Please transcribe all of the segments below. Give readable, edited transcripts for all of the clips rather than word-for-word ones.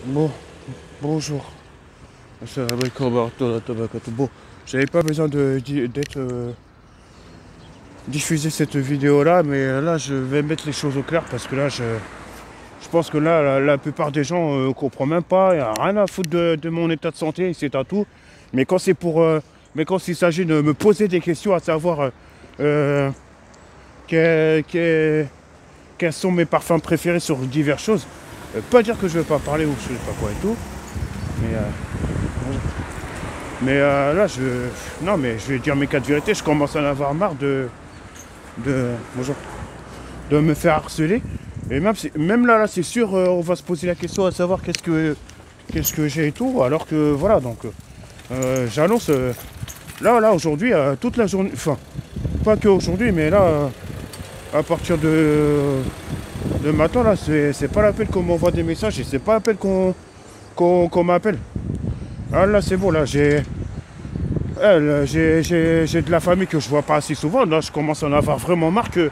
Bon, bonjour. Assalamu alaikum wa rahmatullahi wa barakatuh. Bon, j'avais pas besoin d'être diffuser cette vidéo là, mais là je vais mettre les choses au clair parce que là je pense que là la plupart des gens comprennent même pas, il n'y a rien à foutre de mon état de santé, c'est à tout. Mais quand c'est pour mais quand il s'agit de me poser des questions à savoir euh, que- que- quels sont mes parfums préférés sur diverses choses, pas dire que je vais pas parler ou je sais pas quoi et tout, mais là, non, mais je vais dire mes quatre vérités. Je commence à en avoir marre bonjour, de me faire harceler. Et même là, c'est sûr, on va se poser la question à savoir qu'est-ce que j'ai et tout. Alors que voilà, donc j'annonce là, aujourd'hui, toute la journée, enfin, pas que aujourd'hui, mais là, à partir de maintenant, là, c'est pas la peine qu'on m'envoie des messages et c'est pas la peine qu'on m'appelle. Ah là, c'est bon, là, j'ai de la famille que je vois pas assez souvent. Là, je commence à en avoir vraiment marre que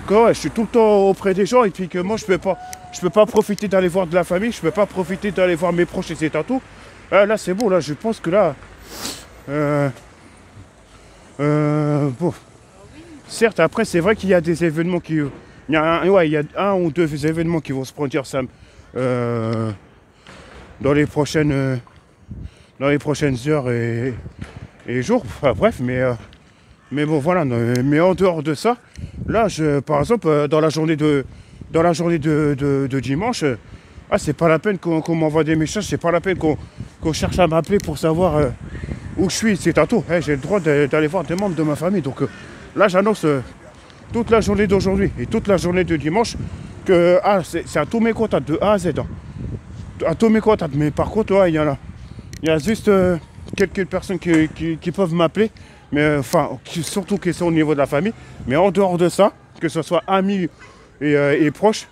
ouais, je suis tout le temps auprès des gens et puis que moi, je peux pas profiter d'aller voir de la famille, je peux pas profiter d'aller voir mes proches et c'est à tout. Là, c'est bon, là, je pense que là, euh, bon, certes, après, c'est vrai qu'il y a des événements ouais, il y a un ou deux événements qui vont se produire ça, euh, dans les prochaines heures et jours. Enfin, bref, mais bon, voilà. Mais en dehors de ça, là, par exemple, dans la journée de dimanche, c'est pas la peine qu'on m'envoie des messages, c'est pas la peine qu'on cherche à m'appeler pour savoir où je suis. C'est à tout. J'ai le droit d'aller voir des membres de ma famille. Donc là, j'annonce toute la journée d'aujourd'hui et toute la journée de dimanche que c'est à tous mes contacts, de A à Z. Hein. À tous mes contacts. Mais par contre, ouais, il y a juste quelques personnes qui peuvent m'appeler, mais enfin, surtout qui sont au niveau de la famille. Mais en dehors de ça, que ce soit amis et proches,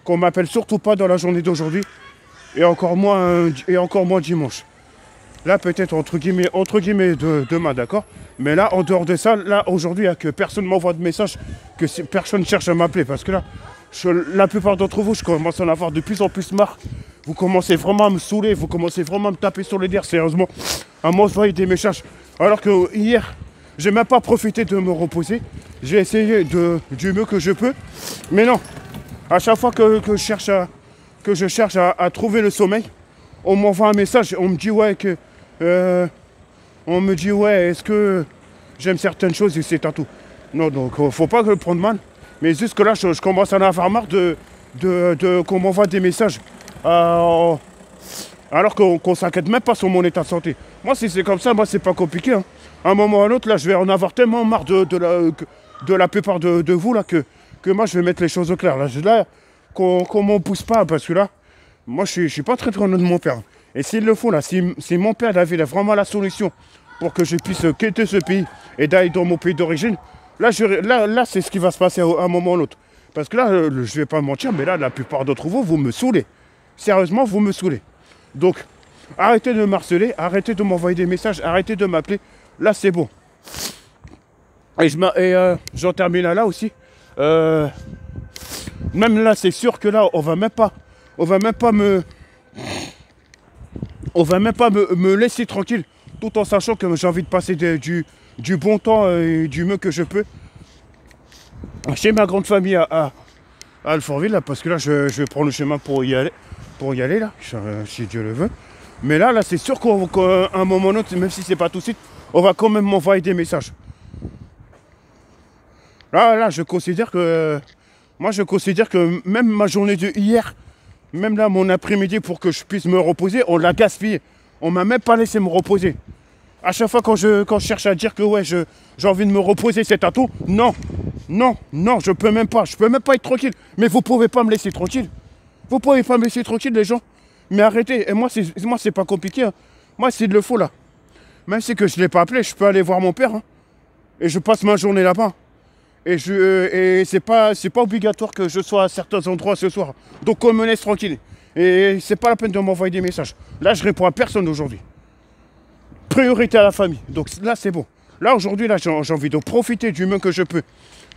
qu'on m'appelle surtout pas dans la journée d'aujourd'hui et encore moins dimanche. Là, peut-être entre guillemets demain, d'accord. Mais là, en dehors de ça, là, aujourd'hui, que personne m'envoie de message, que personne cherche à m'appeler. Parce que là, la plupart d'entre vous, je commence à en avoir de plus en plus marre. Vous commencez vraiment à me saouler, vous commencez vraiment à me taper sur les nerfs, sérieusement, à m'envoyer des messages. Alors que hier, j'ai même pas profité de me reposer. J'ai essayé du mieux que je peux. Mais non, à chaque fois que je cherche à trouver le sommeil, on m'envoie un message, on me dit ouais est-ce que j'aime certaines choses et c'est à tout. Non, donc faut pas que le prendre mal. Mais jusque là, je commence à en avoir marre qu'on m'envoie des messages. Alors qu'on s'inquiète même pas sur mon état de santé. Moi, si c'est comme ça, moi, c'est pas compliqué. Hein. À un moment ou à un autre, là, je vais en avoir tellement marre de la plupart de vous, là, que moi, je vais mettre les choses au clair. Là, qu'on m'en pousse pas, parce que là, moi, je suis pas très loin de mon père. Et s'il le faut, là, si mon père avait vraiment la solution pour que je puisse quitter ce pays et d'aller dans mon pays d'origine, là, c'est ce qui va se passer à un moment ou à l'autre. Parce que là, je vais pas mentir, mais là, la plupart d'entre vous, vous me saoulez. Sérieusement, vous me saoulez. Donc, arrêtez de me harceler, arrêtez de m'envoyer des messages, arrêtez de m'appeler. Là, c'est bon. Et j'en termine là aussi. Euh, Même là, c'est sûr que là, on va même pas me laisser tranquille, tout en sachant que j'ai envie de passer du bon temps et du mieux que je peux chez ma grande famille à Alfortville, là, parce que là, je vais prendre le chemin pour y aller là, si Dieu le veut. Mais là, c'est sûr qu'à un moment ou autre, même si c'est pas tout de suite, on va quand même m'envoyer des messages. Là, je considère que même ma journée de hier, même là, mon après-midi, pour que je puisse me reposer, on l'a gaspillé. On m'a même pas laissé me reposer. À chaque fois quand je cherche à dire que ouais, j'ai envie de me reposer, c'est à tout. Non, non, je peux même pas. Je peux même pas être tranquille. Mais vous pouvez pas me laisser tranquille. Vous pouvez pas me laisser tranquille, les gens. Mais arrêtez. Et moi, c'est pas compliqué. Hein. Moi, s'il le faut, là. Même si que je l'ai pas appelé, je peux aller voir mon père. Hein. Et je passe ma journée là-bas. Et c'est pas obligatoire que je sois à certains endroits ce soir. Donc on me laisse tranquille. Et c'est pas la peine de m'envoyer des messages. Là, je réponds à personne aujourd'hui. Priorité à la famille. Donc là, c'est bon. Là, aujourd'hui, là, j'ai envie de profiter du mieux que je peux.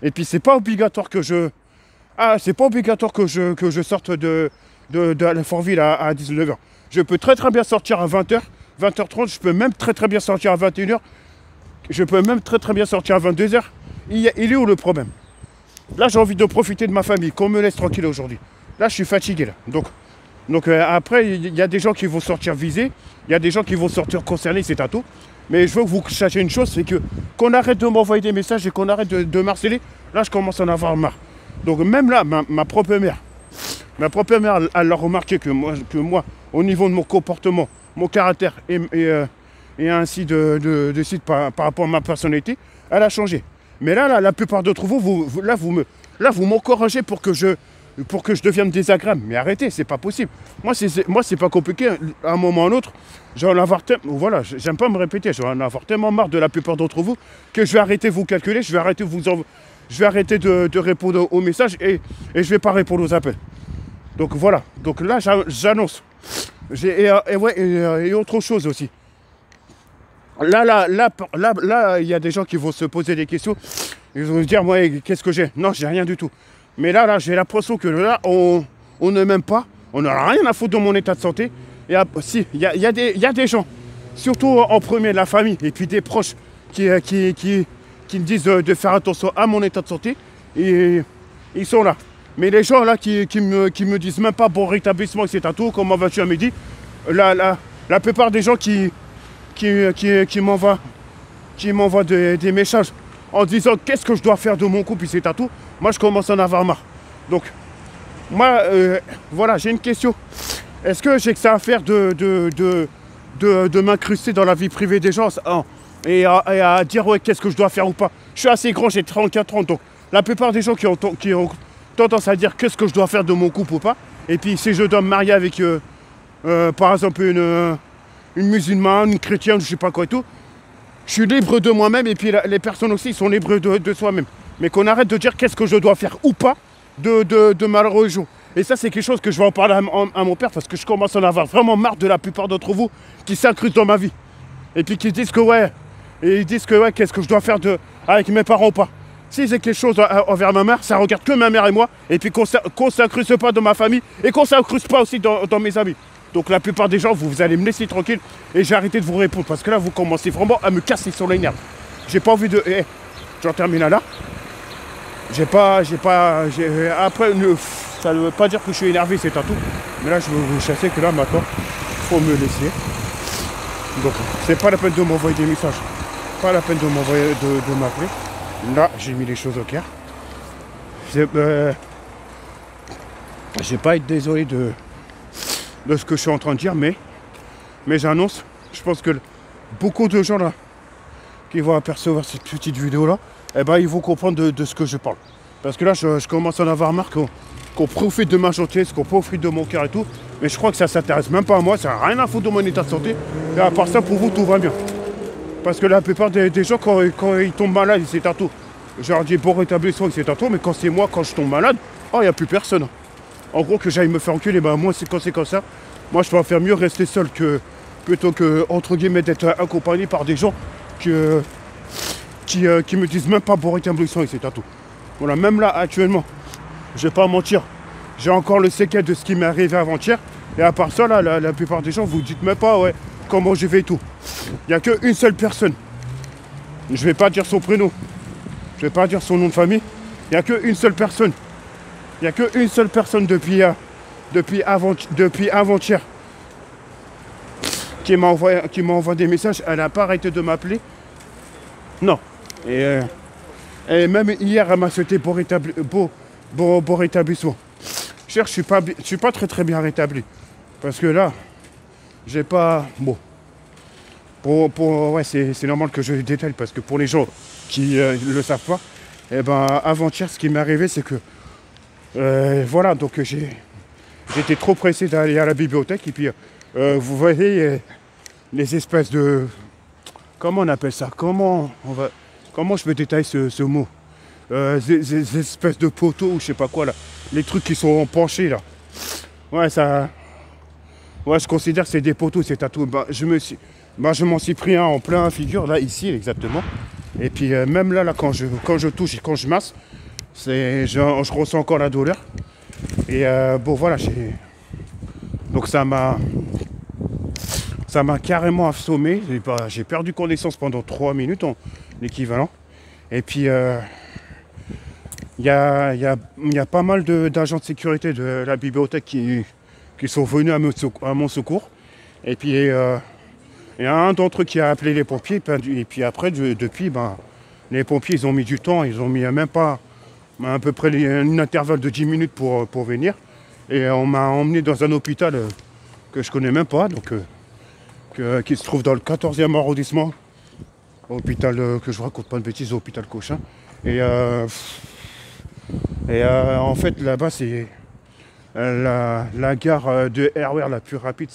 Et puis, c'est pas obligatoire que je sorte de Alfortville à 19h. Je peux très bien sortir à 20h, 20h30, je peux même très bien sortir à 21h. Je peux même très bien sortir à 22h. Il est où le problème? Là, j'ai envie de profiter de ma famille, qu'on me laisse tranquille aujourd'hui. Là, je suis fatigué. Là. Donc après, il y a des gens qui vont sortir visés, il y a des gens qui vont sortir concernés, c'est à tout. Mais je veux que vous sachiez une chose, c'est que qu'on arrête de m'envoyer des messages et qu'on arrête de m'harceler. Là, je commence à en avoir marre. Donc même là, ma propre mère, elle a remarqué que moi, au niveau de mon comportement, mon caractère et ainsi de suite par rapport à ma personnalité, elle a changé. Mais là, la plupart d'entre vous, vous m'encouragez pour que je devienne désagréable. Mais arrêtez, c'est pas possible. Moi, c'est pas compliqué. À un moment ou à un autre, voilà, j'aime pas me répéter. Je vais en avoir tellement marre de la plupart d'entre vous que je vais arrêter de vous calculer, je vais arrêter de répondre aux messages et je vais pas répondre aux appels. Donc voilà. Donc là, j'annonce. Et autre chose aussi. Là, il y a des gens qui vont se poser des questions. Ils vont se dire, moi, qu'est-ce que j'ai? Non, j'ai rien du tout. Mais là, j'ai l'impression que là, on ne m'aime pas. On n'a rien à foutre de mon état de santé. Et si, il y a des gens, surtout en premier, la famille, et puis des proches, qui me disent de faire attention à mon état de santé. Et ils sont là. Mais les gens là qui me disent même pas bon rétablissement, c'est à tout, comment vas-tu à midi? La plupart des gens qui m'envoient des messages en disant qu'est-ce que je dois faire de mon couple, c'est à tout. Moi, je commence à en avoir marre. Donc, moi, voilà, j'ai une question. Est-ce que j'ai que ça à faire de m'incruster dans la vie privée des gens et à dire ouais, qu'est-ce que je dois faire ou pas? Je suis assez grand, j'ai 34 ans, donc la plupart des gens qui ont tendance à dire qu'est-ce que je dois faire de mon couple ou pas. Et puis, si je dois me marier avec, par exemple, une musulmane, une chrétienne, je sais pas quoi et tout, je suis libre de moi-même et puis les personnes aussi sont libres de soi-même. Mais qu'on arrête de dire qu'est-ce que je dois faire ou pas de ma religion. Et ça, c'est quelque chose que je vais en parler à mon père parce que je commence à en avoir vraiment marre de la plupart d'entre vous qui s'incrustent dans ma vie. Et puis qui disent que ouais, qu'est-ce que je dois faire avec mes parents ou pas. Si c'est quelque chose envers ma mère, ça regarde que ma mère et moi. Et puis qu'on s'incruste pas dans ma famille et qu'on s'incruste pas aussi dans mes amis. Donc la plupart des gens, vous allez me laisser tranquille et j'ai arrêté de vous répondre parce que là, vous commencez vraiment à me casser sur les nerfs. J'ai pas envie de... j'en termine là. Après, ça ne veut pas dire que je suis énervé, c'est un tout. Mais là, je veux vous chasser que là, maintenant, il faut me laisser. Donc, c'est pas la peine de m'envoyer des messages. Pas la peine de m'appeler. Là, j'ai mis les choses au clair. Je vais pas être désolé de ce que je suis en train de dire, mais j'annonce, je pense que beaucoup de gens là qui vont apercevoir cette petite vidéo là, eh ben ils vont comprendre de ce que je parle. Parce que là, je commence à en avoir marre qu'on profite de ma gentillesse, qu'on profite de mon cœur et tout, mais je crois que ça s'intéresse même pas à moi, ça n'a rien à foutre de mon état de santé, et à part ça, pour vous, tout va bien. Parce que la plupart des gens, quand ils tombent malades, c'est un tout. Je leur dis bon rétablissement, c'est un tout, mais quand c'est moi, quand je tombe malade, oh, il n'y a plus personne. En gros, que j'aille me faire enculer, ben moi, quand c'est comme ça, moi, je préfère mieux rester seul plutôt que, entre guillemets, d'être accompagné par des gens qui me disent même pas bon rétablissement, c'est un tout. Voilà, même là, actuellement, je vais pas mentir, j'ai encore le séquel de ce qui m'est arrivé avant-hier. Et à part ça, là, la plupart des gens, vous dites même pas, ouais, comment je vais et tout. Il n'y a qu'une seule personne. Je vais pas dire son prénom. Je vais pas dire son nom de famille. Il n'y a qu'une seule personne. Il n'y a qu'une seule personne depuis avant-hier qui m'a envoyé des messages. Elle n'a pas arrêté de m'appeler. Non. Et même hier, elle m'a souhaité bon rétablissement. Je suis pas très bien rétabli. Parce que là, j'ai pas... Bon. Ouais, c'est normal que je détaille parce que pour les gens qui ne le savent pas, eh ben, avant-hier, ce qui m'est arrivé, c'est que voilà, donc j'étais trop pressé d'aller à la bibliothèque et puis vous voyez les espèces de... Comment on appelle ça? Comment je peux détailler ce mot? Ces espèces de poteaux ou je sais pas quoi là. Les trucs qui sont penchés là. Ouais, ça... Ouais, je considère que c'est des poteaux, c'est à tout. Je m'en suis pris un en plein figure, là, ici, exactement. Et puis, même là, quand je touche et quand je masse, je ressens encore la douleur. Et bon, voilà, Donc ça m'a carrément assommé. J'ai perdu connaissance pendant 3 minutes en l'équivalent. Et puis il y a pas mal d'agents de sécurité de la bibliothèque qui sont venus à mon secours. Et puis il y a un d'entre eux qui a appelé les pompiers. Et puis après, depuis, les pompiers, ils ont mis du temps. Ils ont mis même pas à peu près un intervalle de 10 minutes pour venir. Et on m'a emmené dans un hôpital que je connais même pas, donc qui se trouve dans le 14e arrondissement. Hôpital, que je raconte pas de bêtises, hôpital Cochin. Et en fait, là-bas, c'est la gare de RER la plus rapide,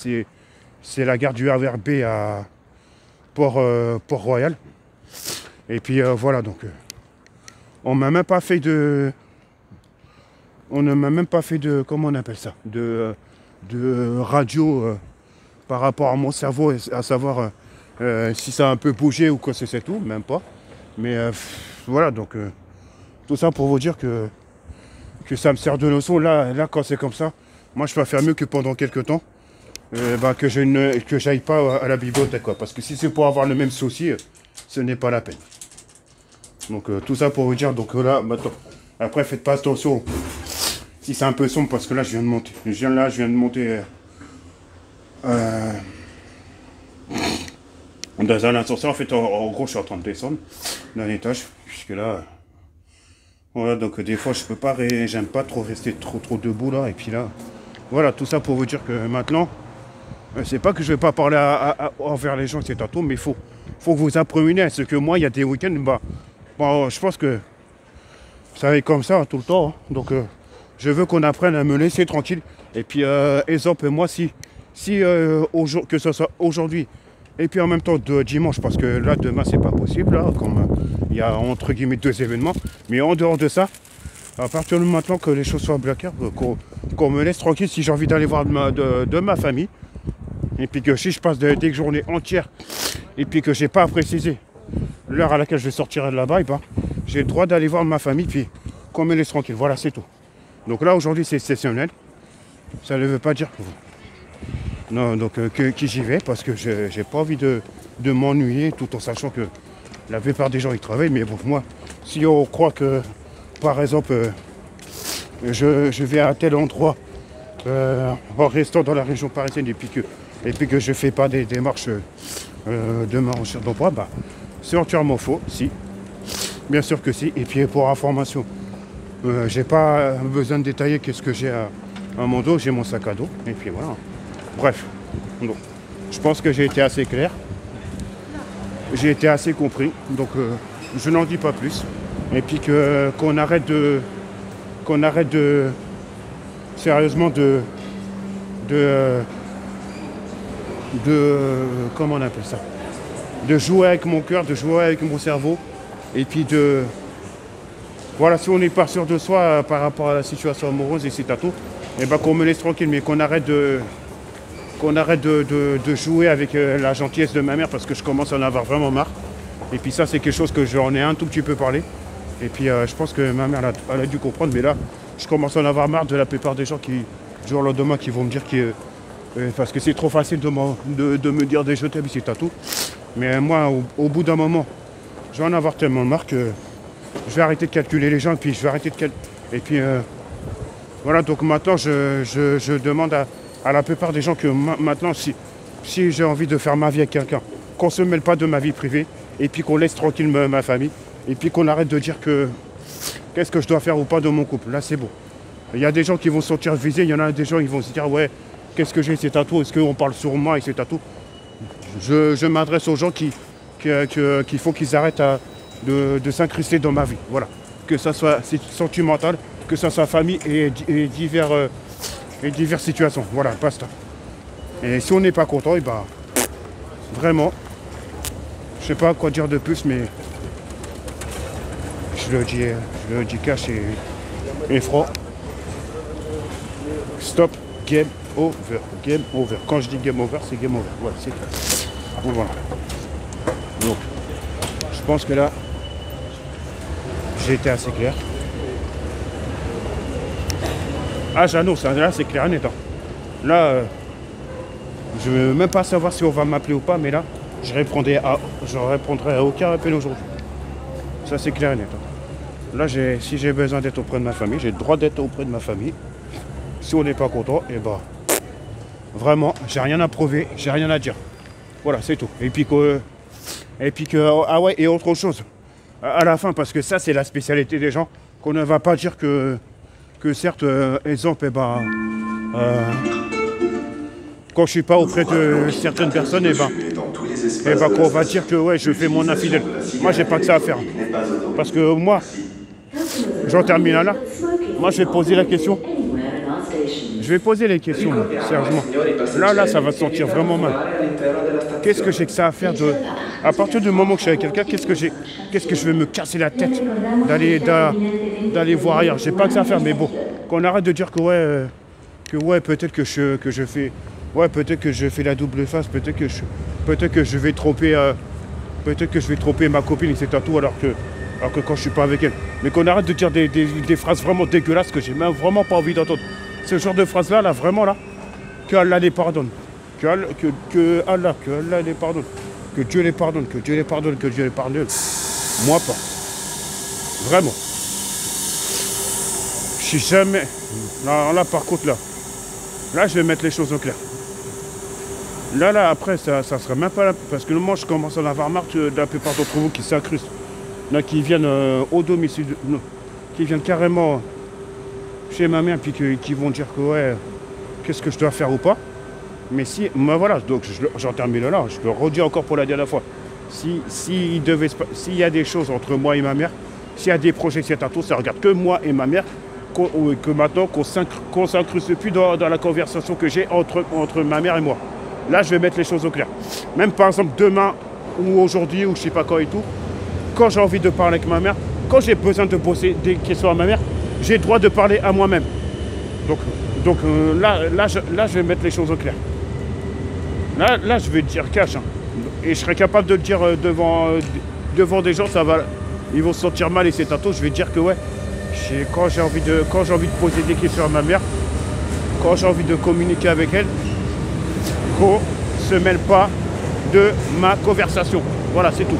c'est la gare du RER B à Port-Royal. Et puis voilà, donc on ne m'a même pas fait de, comment on appelle ça, de radio par rapport à mon cerveau, à savoir si ça a un peu bougé ou quoi, c'est tout, même pas. Mais voilà, donc tout ça pour vous dire que ça me sert de leçon. Là quand c'est comme ça, moi je préfère mieux que pendant quelques temps que j'aille pas à la bibliothèque, quoi. Parce que si c'est pour avoir le même souci, ce n'est pas la peine. Donc tout ça pour vous dire, donc là, maintenant, après faites pas attention si c'est un peu sombre, parce que là je viens de monter. Je viens de monter dans un ascenseur. En fait, en gros, je suis en train de descendre d'un étage, puisque là, voilà, donc des fois je peux pas, j'aime pas trop rester trop debout là, et puis là, voilà, tout ça pour vous dire que maintenant, c'est pas que je vais pas parler envers les gens, c'est tantôt, mais faut que vous appreniez à ce que moi, il y a des week-ends, je pense que ça va être comme ça tout le temps, hein. Donc je veux qu'on apprenne à me laisser tranquille. Et puis exemple, moi si que ce soit aujourd'hui et puis en même temps de dimanche, parce que là demain c'est pas possible, là, comme il y a entre guillemets 2 événements, mais en dehors de ça, à partir de maintenant que les choses soient bloquées, qu'on me laisse tranquille si j'ai envie d'aller voir de ma famille. Et puis que si je passe des journées entières et puis que j'ai pas à préciser l'heure à laquelle je sortirai de là-bas, j'ai le droit d'aller voir ma famille, puis qu'on me laisse tranquille. Voilà, c'est tout. Donc là, aujourd'hui, c'est exceptionnel. Ça ne veut pas dire que non, donc que j'y vais, parce que j'ai pas envie de m'ennuyer, tout en sachant que la plupart des gens, ils travaillent. Mais bon, moi, si on croit que, par exemple, je vais à tel endroit en restant dans la région parisienne, et puis que je fais pas des démarches de ma recherche d'emploi, c'est entièrement faux, si. Bien sûr que si. Et puis pour information, j'ai pas besoin de détailler qu'est-ce que j'ai à mon dos, j'ai mon sac à dos. Et puis voilà. Bref. Bon. Je pense que j'ai été assez clair. J'ai été assez compris. Donc je n'en dis pas plus. Et puis qu'on arrête de sérieusement de comment on appelle ça, de jouer avec mon cœur, de jouer avec mon cerveau, et puis voilà, si on n'est pas sûr de soi par rapport à la situation amoureuse et c'est tout, et qu'on me laisse tranquille, mais qu'on arrête de jouer avec la gentillesse de ma mère, parce que je commence à en avoir vraiment marre. Et puis ça, c'est quelque chose que j'en ai un tout petit peu parlé, et puis je pense que ma mère elle a dû comprendre, mais là je commence à en avoir marre de la plupart des gens qui, du jour au lendemain, qui vont me dire parce que c'est trop facile de me dire des je t'aime, c'est tout. Mais moi, au bout d'un moment, je vais en avoir tellement marre que je vais arrêter de calculer les gens, et puis je vais arrêter de et puis voilà, donc maintenant je demande à la plupart des gens que maintenant, si j'ai envie de faire ma vie avec quelqu'un, qu'on ne se mêle pas de ma vie privée, et puis qu'on laisse tranquille ma famille, et puis qu'on arrête de dire qu'est-ce que je dois faire ou pas dans mon couple. Là, c'est bon. Il y a des gens qui vont se sentir visés, il y en a des gens qui vont se dire ouais, qu'est-ce que j'ai, c'est tatoué, est-ce qu'on parle sur moi et c'est tatoué. Je m'adresse aux gens qu'il faut qu'ils arrêtent de s'incruster dans ma vie. Voilà. Que ça soit sentimental, que ça soit famille et diverses situations. Voilà, basta. Et si on n'est pas content, vraiment, je sais pas quoi dire de plus, mais je le dis cash et franc. Stop, game over. Game over. Quand je dis game over, c'est game over. Voilà, c'est clair. Bon, voilà. Donc, je pense que là, j'ai été assez clair. Ah, j'annonce, là, c'est clair et net. Là, Je ne veux même pas savoir si on va m'appeler ou pas, mais là, je répondrai à aucun appel aujourd'hui. Ça, c'est clair et net. Là, si j'ai besoin d'être auprès de ma famille, j'ai le droit d'être auprès de ma famille. Si on n'est pas content, et bah, vraiment, j'ai rien à prouver, j'ai rien à dire. Voilà, c'est tout. Ah ouais, et autre chose. À la fin, parce que ça, c'est la spécialité des gens, qu'on ne va pas dire que certes, exemple, quand je suis pas auprès de certaines personnes, qu'on va dire que ouais, je fais mon infidèle. Moi, j'ai pas que ça à faire. Parce que moi, j'en termine là. Moi, je vais poser la question. Je vais poser les questions, sérieusement. Là, ça va se sentir vraiment mal. Qu'est-ce que j'ai que ça à faire de... À partir du moment que je suis avec quelqu'un, qu'est-ce que je vais me casser la tête d'aller voir ailleurs. J'ai pas que ça à faire, mais bon, qu'on arrête de dire que ouais, peut-être que je fais... Ouais, peut-être que je fais la double face, peut-être que je vais tromper... peut-être que je vais tromper ma copine, etc. tout, alors que quand je suis pas avec elle. Mais qu'on arrête de dire des phrases vraiment dégueulasses que j'ai même vraiment pas envie d'entendre. Ce genre de phrases-là, vraiment là, que Allah les pardonne. Que Allah les pardonne. Que Dieu les pardonne, que Dieu les pardonne, que Dieu les pardonne. Moi pas. Vraiment. Je suis jamais... Là, par contre, là, je vais mettre les choses au clair. Là, après, ça sera même pas là. Parce que moi, je commence à en avoir marre de la plupart d'entre vous qui s'incrustent. Là, qui viennent au domicile, qui viennent carrément chez ma mère, puis qui vont dire que ouais, qu'est-ce que je dois faire ou pas. Mais si, voilà, donc j'en termine là, je le redis encore pour la dernière fois. S'il y a des choses entre moi et ma mère, s'il y a des projets, etc., ça regarde que moi et ma mère, que maintenant qu'on s'incruste plus dans la conversation que j'ai entre ma mère et moi. Là, je vais mettre les choses au clair. Même par exemple demain ou aujourd'hui ou je sais pas quand et tout, quand j'ai envie de parler avec ma mère, quand j'ai besoin de poser des questions à ma mère, j'ai le droit de parler à moi-même. Donc là, je vais mettre les choses au clair. Là, je vais te dire cash. Hein. Et je serai capable de le dire devant des gens, ils vont se sentir mal et c'est tantôt. Je vais dire que ouais, quand j'ai envie de poser des questions à ma mère, quand j'ai envie de communiquer avec elle, qu'on se mêle pas de ma conversation. Voilà, c'est tout.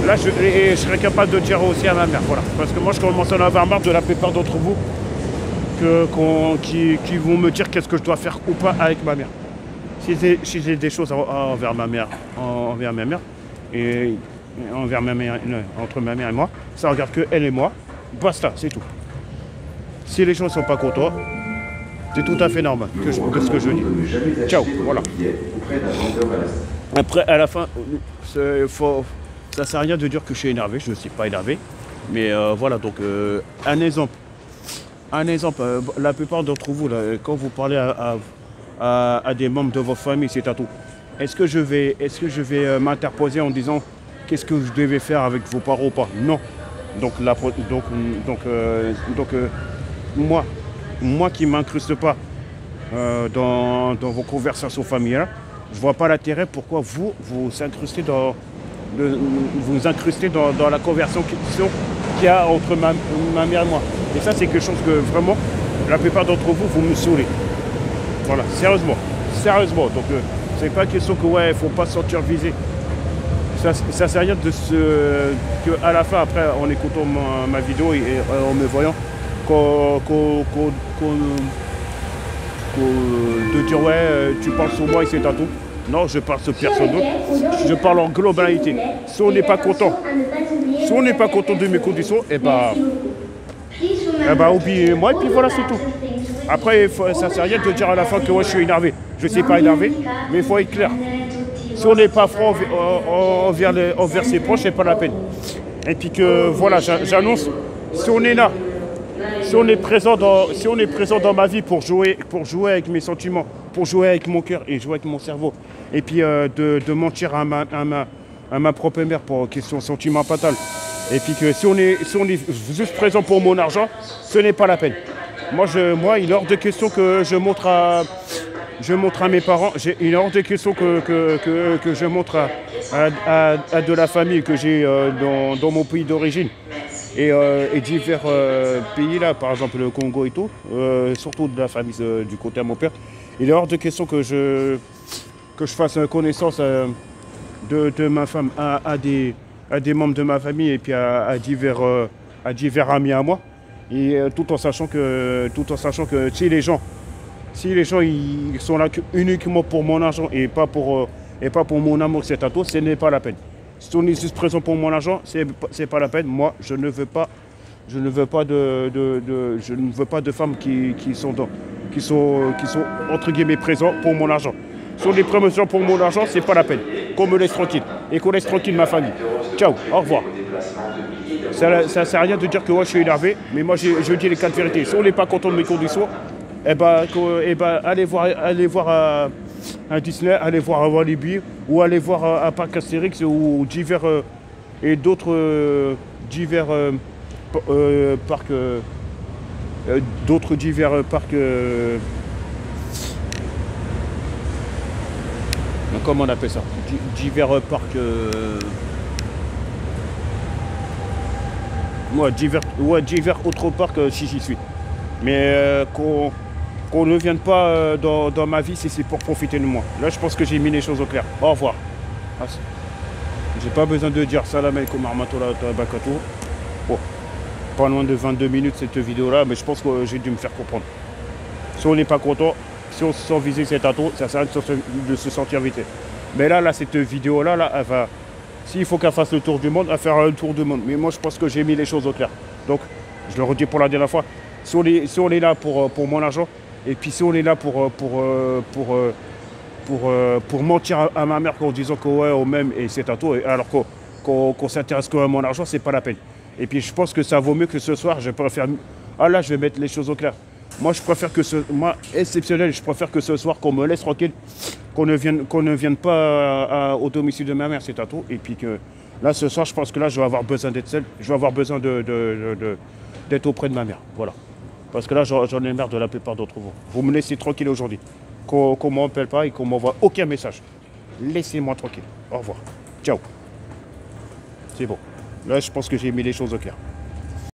Là, je serai capable de le dire aussi à ma mère. Voilà. Parce que moi, je commence à en avoir marre de la plupart d'entre vous qui vont me dire qu'est-ce que je dois faire ou pas avec ma mère. Si j'ai des choses envers ma mère, et envers ma mère, entre ma mère et moi, ça regarde que elle et moi, basta, c'est tout. Si les gens ne sont pas contents, c'est tout à fait normal de ce que je dis. Ciao, voilà. Après, à la fin, ça sert à rien de dire que je suis énervé, je ne suis pas énervé. Mais voilà, donc un exemple, la plupart d'entre vous, là, quand vous parlez à des membres de votre famille, c'est à tout. Est-ce que je vais m'interposer en disant qu'est-ce que je devais faire avec vos parents ou pas? Non. Donc moi qui ne m'incruste pas dans vos conversations familiales, je ne vois pas l'intérêt pourquoi vous incrustez dans la conversation qu'il y a entre ma mère et moi. Et ça, c'est quelque chose que vraiment, la plupart d'entre vous me saoulez. Voilà, sérieusement. Donc, c'est pas question que ouais, il faut pas se sentir visé. Ça sert à rien que à la fin, après, en écoutant ma vidéo et en me voyant, de dire ouais, tu parles sur moi et c'est à tout. Non, je parle sur personne d'autre. Je parle en globalité. Si on n'est pas content, de mes conditions, oubliez-moi et puis voilà, c'est tout. Après, ça ne sert à rien de dire à la fin que ouais, je suis énervé. Je ne suis pas énervé, mais il faut être clair. Si on n'est pas franc envers ses proches, c'est pas la peine. Et puis que voilà, j'annonce, si on est là, si on est présent dans ma vie pour jouer avec mes sentiments, pour jouer avec mon cœur et jouer avec mon cerveau, et puis de mentir à ma propre mère pour question sentimentale, et puis que si on est juste présent pour mon argent, ce n'est pas la peine. Moi, il est hors de question que je montre à mes parents, il est hors de question que je montre à de la famille que j'ai dans mon pays d'origine. Et divers pays là, par exemple le Congo et tout, surtout de la famille du côté de mon père, il est hors de question que je fasse connaissance de ma femme à des membres de ma famille et puis à divers amis à moi. Et tout en sachant que si les gens ils sont là uniquement pour mon argent et pas pour mon amour, c'est à tout, ce n'est pas la peine. Si on est juste présent pour mon argent, c'est pas la peine. Moi, je ne veux pas de femmes qui sont entre guillemets présents pour mon argent. Si on est présent pour mon argent, c'est pas la peine. Qu'on me laisse tranquille et qu'on laisse tranquille ma famille. Ciao, au revoir. Ça sert à rien de dire que moi je suis énervé, mais moi je dis les quatre vérités. Si on n'est pas content de mes conditions, allez voir à Disney, allez voir à Walibi, ou allez voir à Parc Astérix ou divers et d'autres divers parcs, comment on appelle ça, divers parcs. Divers autres parcs si j'y suis. Mais qu'on ne vienne pas dans ma vie si c'est pour profiter de moi. Là, je pense que j'ai mis les choses au clair. Au revoir. J'ai pas besoin de dire salam alaikum warahmatullahi wabarakatuh. Bon, pas loin de 22 minutes cette vidéo-là, mais je pense que j'ai dû me faire comprendre. Si on n'est pas content, si on se sent visé cet atout, ça sert à rien de se sentir visé. Mais là, cette vidéo-là, elle va... S'il faut qu'elle fasse le tour du monde, elle va faire un tour du monde. Mais moi, je pense que j'ai mis les choses au clair. Donc, je le redis pour la dernière fois. Si on est là pour mon argent, et puis si on est là pour mentir à ma mère en disant que ouais, on m'aime et c'est à tout, alors qu'on s'intéresse qu'à mon argent, c'est pas la peine. Et puis, je pense que ça vaut mieux que ce soir, je préfère... Ah là, je vais mettre les choses au clair. Moi, je préfère que moi, exceptionnel, je préfère que ce soir, qu'on me laisse tranquille, qu'on ne vienne pas au domicile de ma mère, c'est à tout. Et puis que là, ce soir, je pense que là, je vais avoir besoin d'être seul. Je vais avoir besoin d'être auprès de ma mère. Voilà. Parce que là, j'en ai marre de la plupart d'entre vous. Vous me laissez tranquille aujourd'hui. Qu'on ne m'appelle pas et qu'on ne m'envoie aucun message. Laissez-moi tranquille. Au revoir. Ciao. C'est bon. Là, je pense que j'ai mis les choses au clair.